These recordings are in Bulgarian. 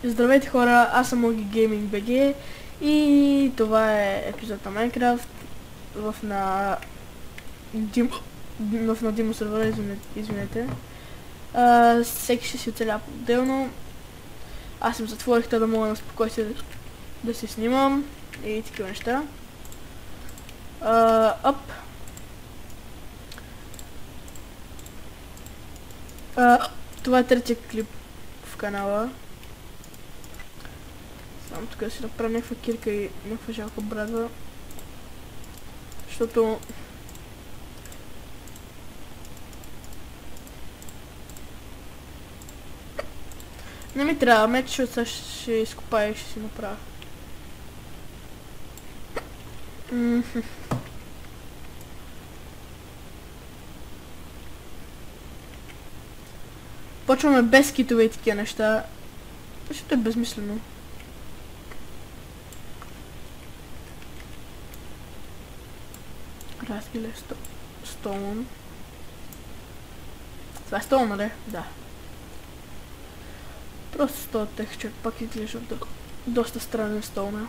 Здравейте хора, аз съм Оги Гейминг БГ и това е епизод на Майнкрафт в на Димо сервера, извинете. Всеки ще си оцеля по-отделно. Аз им затворих, да мога на спокойствие да си снимам и такива неща. Това е третия клип в канала. Само тук да си направя някаква кирка и някаква жалка брадва. Защото не ми трябва меч, защото сега ще изкопая и ще си направя. Почваме без китове и такива неща, защото е безмислено. Разгиле стоун. Това е стоун, нали? Да. Просто с този текстчер пак изглежда доста странен стоуна.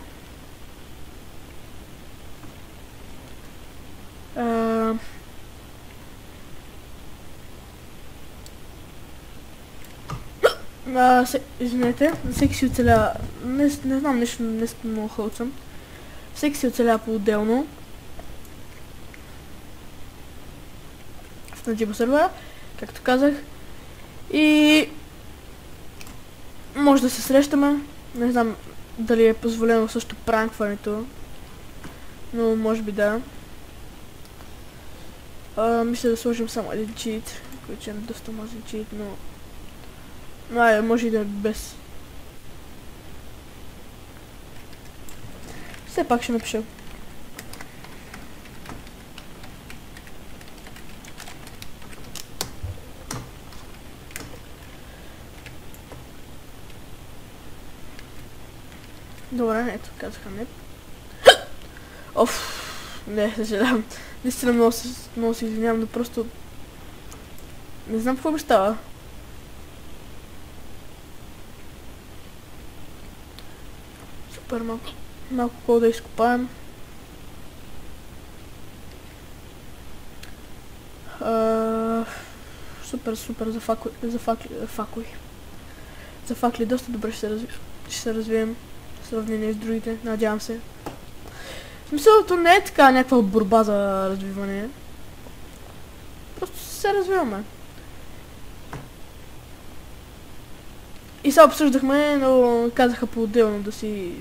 Извинете, всеки си оцеля, не знам нещо, не много хълцам. Всеки си оцеля по-отделно. В Димо сервера, както казах. И може да се срещаме. Не знам дали е позволено също пранкването, но може би да. Мисля да сложим само един чит, който е доста мазен чит, но може и да е без. Все пак ще напиша. Добре, ето казаха не. Не, съжалявам. Наистина много се извинявам, но просто не знам какво ми става. Супер малко какво да изкопаем. Супер за факли доста добре ще се развием в сравнение с другите, надявам се. В смисълто не е така някаква борба за развиване. Просто се развиваме. И сега обсъждахме, но казаха по-отделно да си...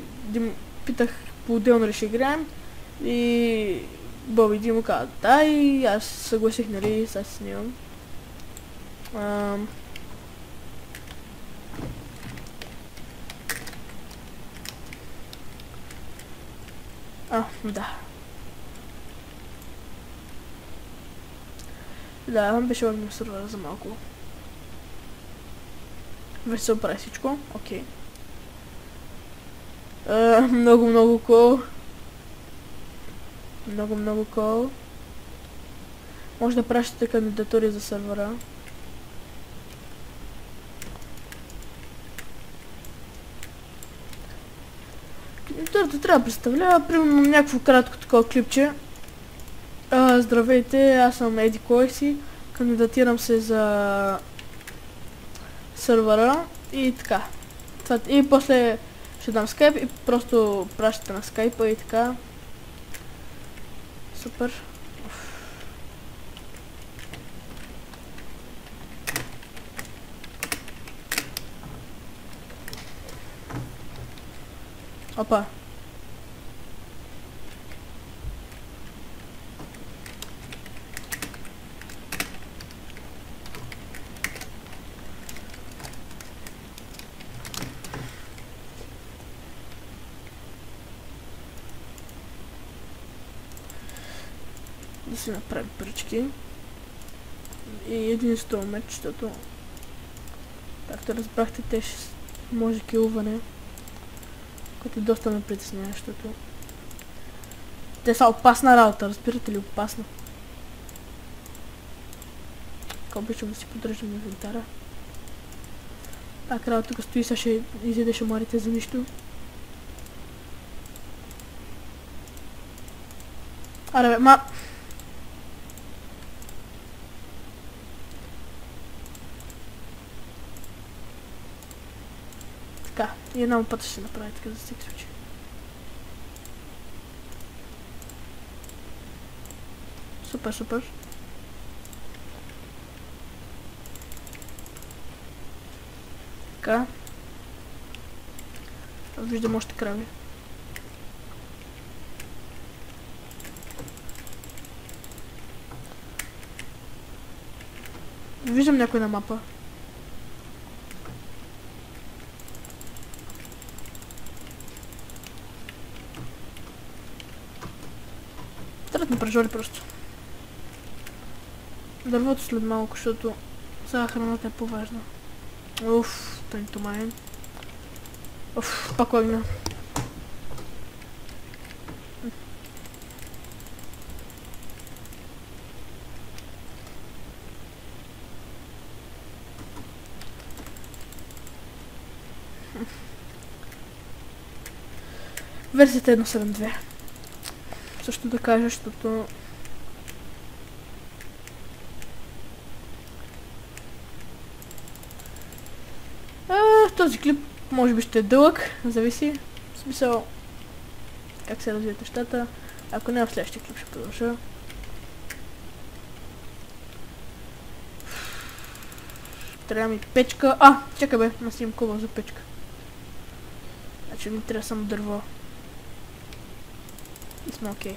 Питах по-отделно ли ще играем. И Боби Димо каза да, и аз съгласих, нали, сега си снимам. Да. Да, беше върнем сервера за малко. Вече се оправи всичко. Окей. Много кол. Много кол. Може да пращате кандидатури за сервера. Кандидатурата трябва да представлява примерно някакво кратко такова клипче. Здравейте, аз съм Еди кой си. Кандидатирам се за сервера и така. И после ще дам скайп и просто пращате на скайпа и така. Супер. Опа. Да си направим пръчки. И единствено меч, защото както разбрахте, те ще може килуване. Което доста ме притеснява, защото те са опасна работа, разбирате ли, опасна. Така обичам да си поддържам инвентара. Та крава тук стои, сега ще изяде шамарите за нищо. Аре бе, ма... Така, и една пътя ще се направи така за всеки случай. Супер, супер. Така. Виждам още крави. Виждам някой на мапа. Трябва да ме прежали просто. Дървото след малко, защото сега храната е по-важна. Уф, тънто майн. Уф, пак огня. Версията е 1.7.2. Също да кажа, защото... този клип може би ще е дълъг, зависи. В смисъл как се развият нещата. Ако не, в следващия клип ще продължа. Трябва ми печка. Чакай бе, аз имам кубъл за печка. Значи ми трябва само дърво. И сме окей.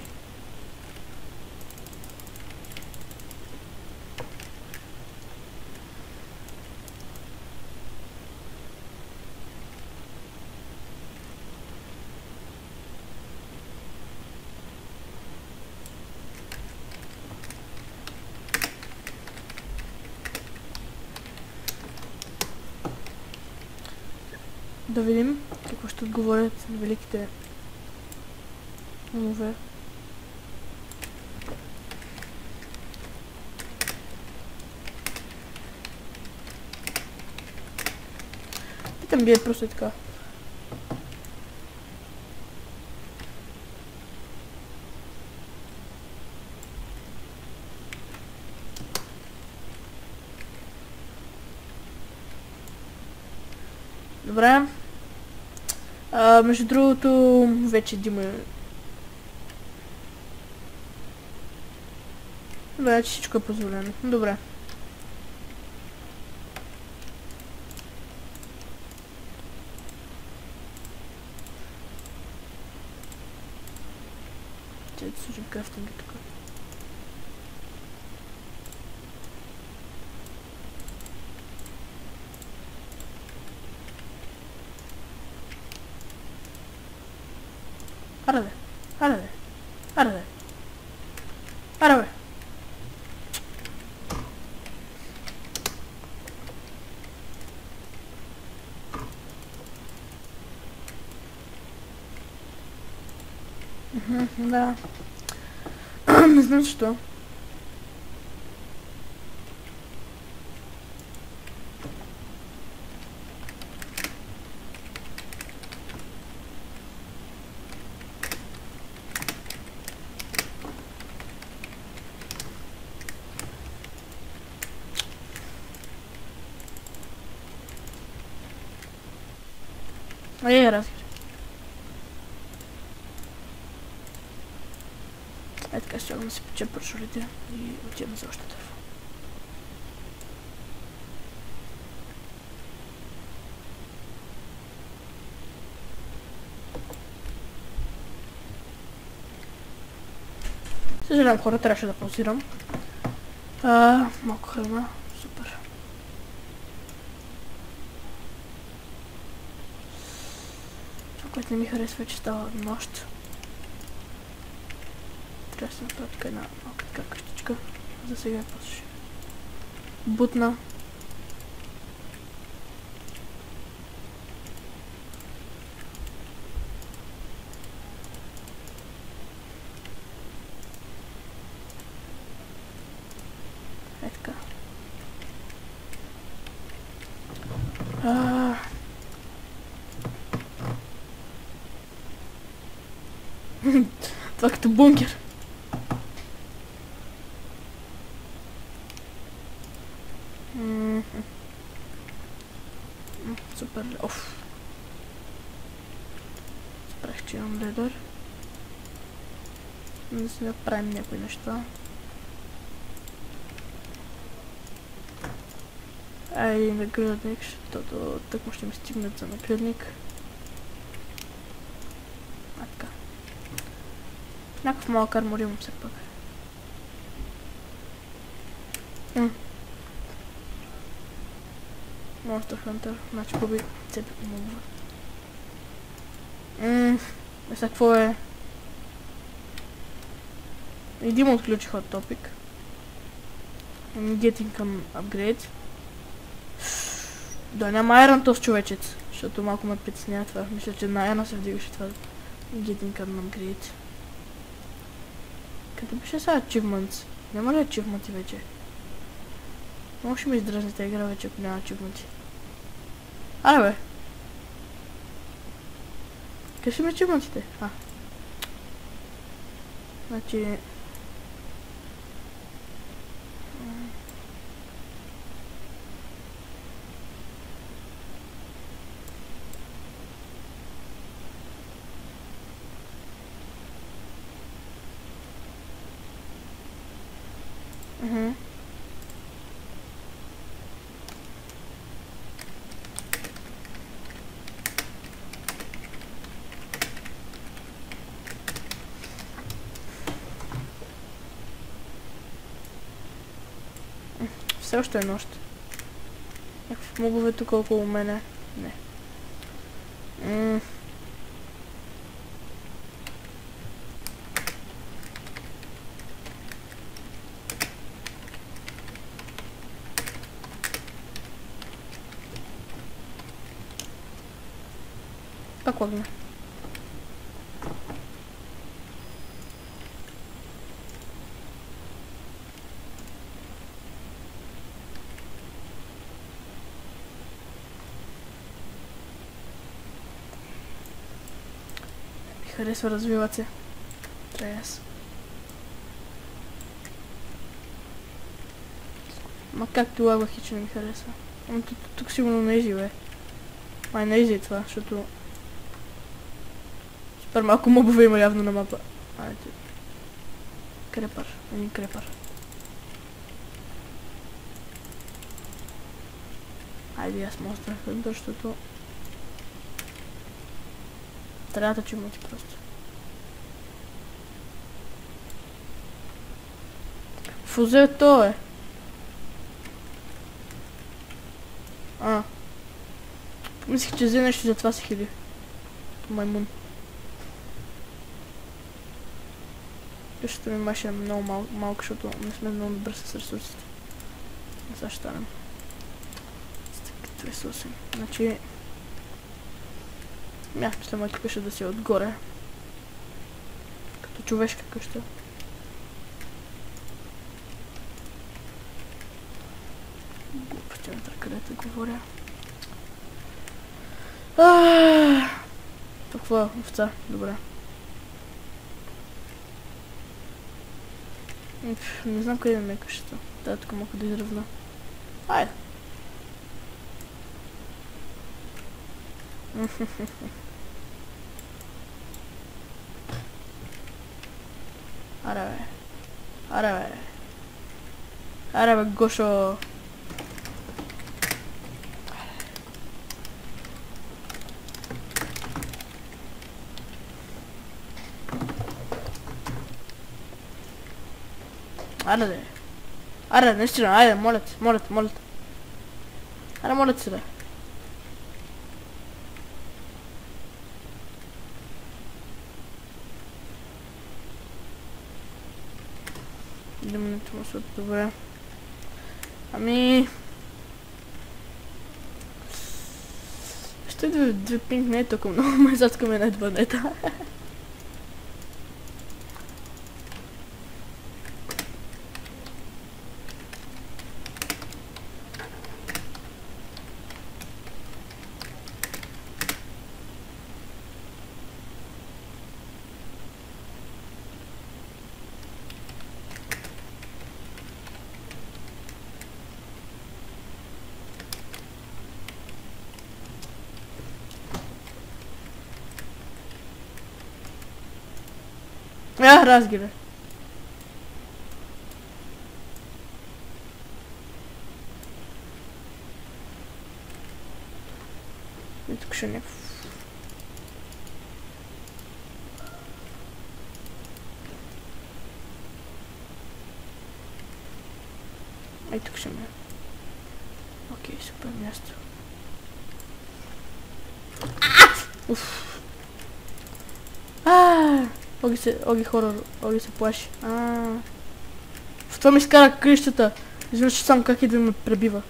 Да видим какво ще отговорят великите умове. Питам ги е просто и така. Добре. Между другото, вече Дима... Добре, че всичко е позволено. Добре. Чай да служим крафтинга тук. Аре бе, аре бе, аре бе, аре бе. Да. Не знам защо. Разбира. Е така, ще да си пече пършолите и отивам за още дърво. Съжалявам хора, трябваше да паузирам. Малко храна, супер. Това, което не ми харесва, е, че става нощ. Трябва да се направя така една малка така къщичка. За сега е после бутна. Е така. Това като бункер. Супер. Оф. Спрях, че имам ледър. Да си направим някои неща. Ай, наградник, защото тъкмо ще ми стигнат за наградник. А, така. Някакъв малък армор имам все пак. Monster Hunter, значи губи цепи по мобове. Сега какво е? Един отключи Hot Topic. Getting an upgrade. Да, няма Iron Toast, човечец, защото малко ме притеснява това. Мисля, че на Iron се вдигаше това. Getting an upgrade. Като пише сега achievements. Няма ли achievements вече? Много ще ми издразни тази игра вече, ако няма achievements. Аре бе! Къде ще ми achievements-ите? Значи... Все още е нощ. Някакви мобове тук около мене. Не. Пак лагна. Харесва, развиват се. Трябва аз. Ма както лагвах и че не ми харесва. Ама тук сигурно на изи, бе. Май на изи е това, защото... Супер малко мобове има явно на мапа. Айде. Крепър. Един крепър. Айде аз Monster Hunter, защото... Трябва да чувам ти просто. Фузе то е. Мислих, че взе нещо, затова се хили. Маймун. Защото ми маше е много малко, защото не сме много добре с ресурсите. Сега ще станем. С ресурси. Значи... Мисля, моята къща да си е отгоре. Като човешка къща. Глупости на където говоря. Какво е? Овца. Добре. Не знам къде да ме е къщата. Да, тук мога да изравна. Айде. Аре бе. Аре бе. Аре бе, Гошо. Аре де. Аре, наистина, айде, моля те, моля те, моля те. Аре, моля те се, бе. Идем на това съд, добре. Ами... Ще две пинг не е толкова много, ме заткаме на два нета. Разгире. И тук ще някакъв. Ей, тук ще ме. Окей, супер място. Уф. Оги хорор, Оги се плаши. В това ми изкара къщата. Изведнъж само как идва ме пребива.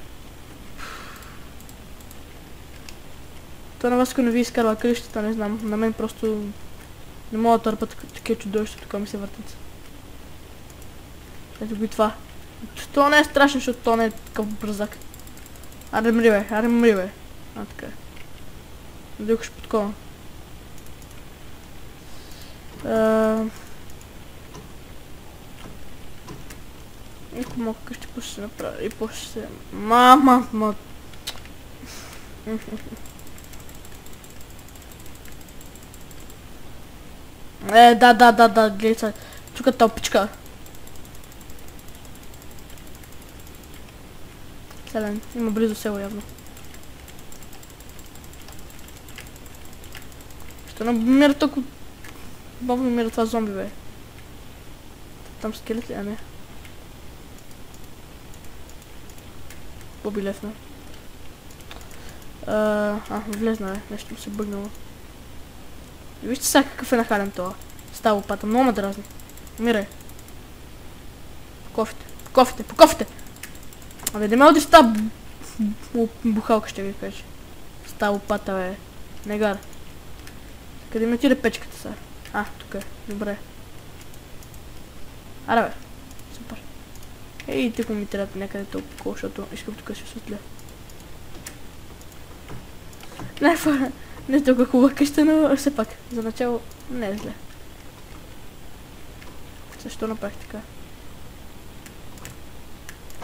Това на вас, ако не ви изкарва къщата, не знам. На мен просто не мога да търпа такива чудовища, тук ми се въртят. Ето го и това. Това не е страшно, защото това не е такъв бързак. Аре мри бе. Така е. Надюкаш под кола. Ако мога къщи после се направя и после се... Мама. Да, гледай сега. Тук е тълпичка. Селен, има близо село явно. Ще намира толкова... Бавно намира това зомби, бе. Там скелет ли? А не. Боби лесна. Влезна, бе. Нещо му се бъгнало. И вижте сега какъв е нахален това. Става лопата, много ме дразни. Умирай. По кофите! Абе, не ме оди става бухалка, ще ви кажа. Става лопата, бе. Негар. Къде ми отиде печката сега? Тук е. Добре. Аре, бе. Супер. Ей, тъкмо ми трябва някъде толкова, защото искам тук си осветля. Не е толкова хубава къща, но все пак. За начало не е зле. Защо направих така?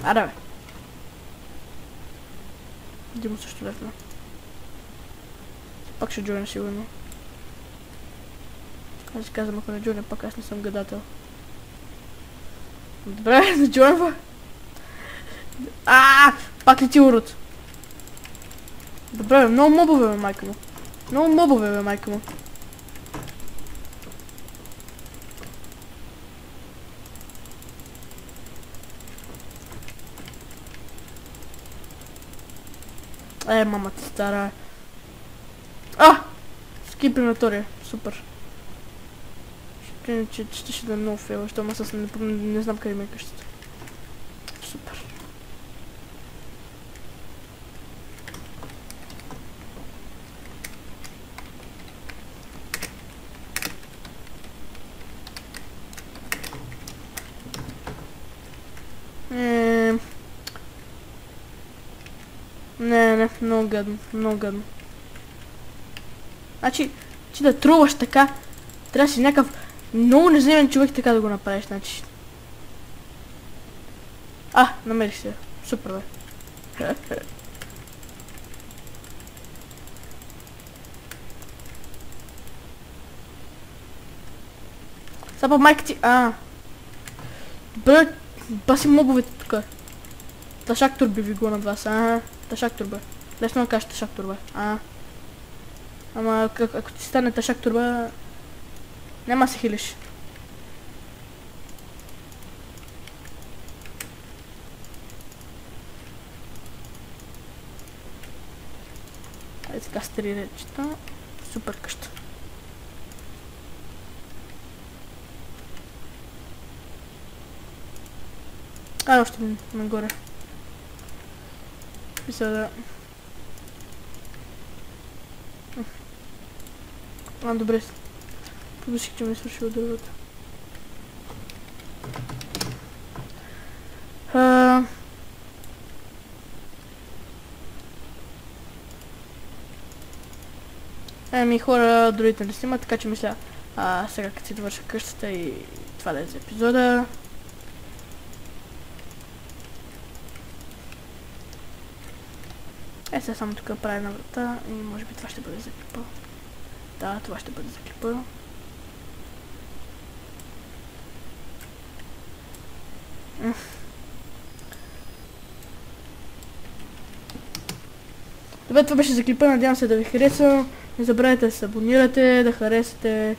Аре, бе. Димо също лесно. Пак ще джойна сигурно. Аз си казвам, ако не джойна, пак аз не съм гадател. Добре, не джойнва. Пак ли ти урод? Добре, много мобове, бе, майка му. Мама ти стара. Скип инвентария. Супер. Ще да е много фейл, защото аз не знам къде ми е къщата. Супер. Не, много гадно. Значи, ти да труваш така, трябва да си някакъв много неземен човек така да го направиш, значи. Намерих се. Супер, бе. Сега по майка ти... Бе, баси мобовете тук. Ташак турби ви го над вас. Ташак турба. Лесно да кажеш ташак турба. Ама ако ти стане ташак турба, няма да се хилиш. Ей така с 3 речета. Супер къща. Още нагоре. Мисля да... Добре. Помислих, че ме е свършил дървата. Хора, другите не снимат, така че мисля сега като си довърша къщата и това да е за епизода. Сега само тук правя една врата и може би това ще бъде за клипа. Да, това ще бъде за клипа. Добре, това беше за клипа, надявам се да ви хареса. Не забравяйте да се абонирате, да харесате,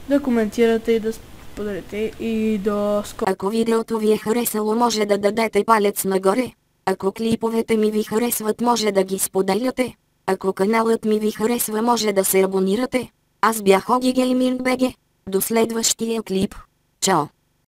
да коментирате и да споделите. И до скоро. Ако видеото ви е харесало, може да дадете палец нагоре. Ако клиповете ми ви харесват, може да ги споделяте. Ако каналът ми ви харесва, може да се абонирате. Аз бях Оги Гейминг БГ. До следващия клип. Чао!